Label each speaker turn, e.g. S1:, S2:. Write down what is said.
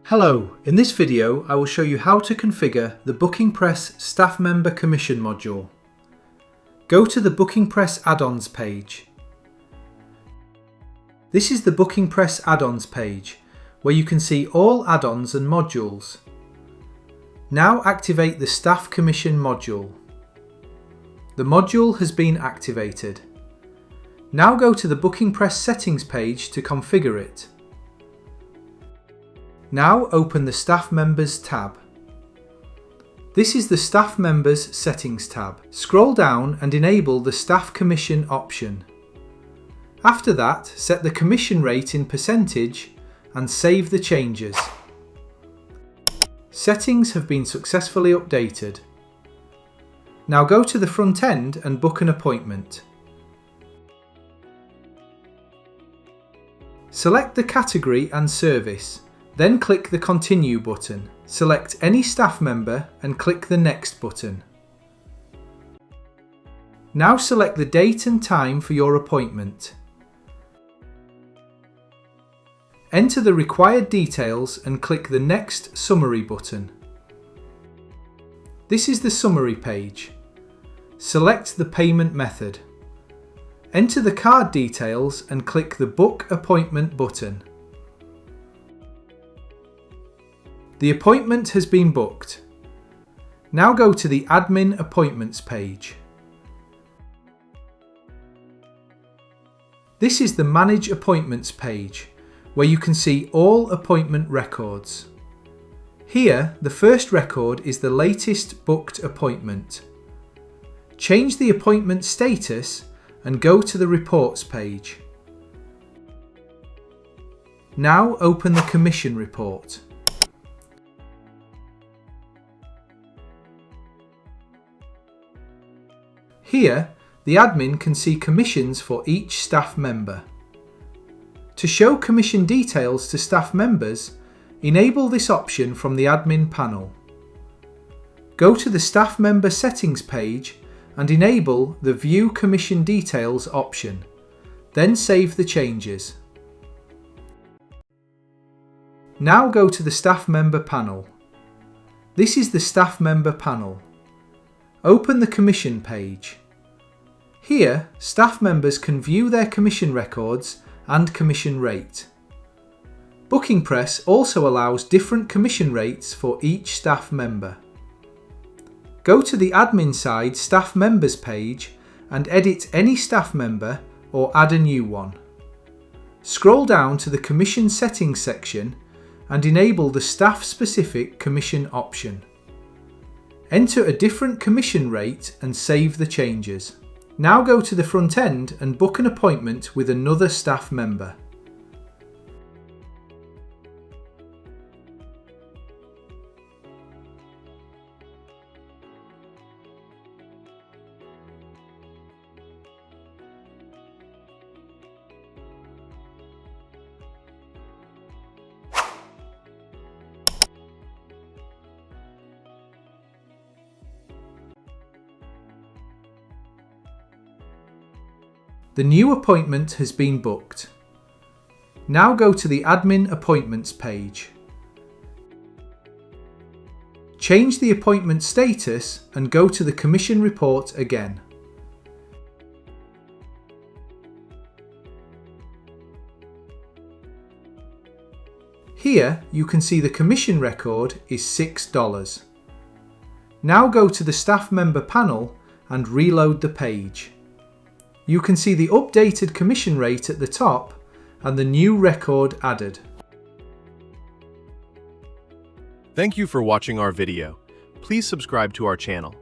S1: Hello, in this video I will show you how to configure the BookingPress Staff Member Commission module. Go to the BookingPress add-ons page. This is the BookingPress add-ons page, where you can see all add-ons and modules. Now activate the Staff Commission module. The module has been activated. Now go to the BookingPress settings page to configure it. Now open the Staff Members tab. This is the Staff Members Settings tab. Scroll down and enable the Staff Commission option. After that, set the commission rate in percentage and save the changes. Settings have been successfully updated. Now go to the front end and book an appointment. Select the category and service. Then click the Continue button. Select any staff member and click the Next button. Now select the date and time for your appointment. Enter the required details and click the Next Summary button. This is the summary page. Select the payment method. Enter the card details and click the Book Appointment button. The appointment has been booked. Now go to the Admin Appointments page. This is the Manage Appointments page, where you can see all appointment records. Here, the first record is the latest booked appointment. Change the appointment status and go to the Reports page. Now open the Commission report. Here, the admin can see commissions for each staff member. To show commission details to staff members, enable this option from the admin panel. Go to the Staff Member Settings page and enable the View Commission Details option. Then save the changes. Now go to the Staff Member panel. This is the Staff Member panel. Open the Commission page. Here, staff members can view their commission records and commission rate. BookingPress also allows different commission rates for each staff member. Go to the admin side Staff Members page and edit any staff member or add a new one. Scroll down to the Commission Settings section and enable the staff-specific commission option. Enter a different commission rate and save the changes. Now go to the front end and book an appointment with another staff member. The new appointment has been booked. Now go to the Admin Appointments page. Change the appointment status and go to the Commission report again. Here you can see the commission record is $6. Now go to the Staff Member panel and reload the page. You can see the updated commission rate at the top and the new record added.
S2: Thank you for watching our video. Please subscribe to our channel.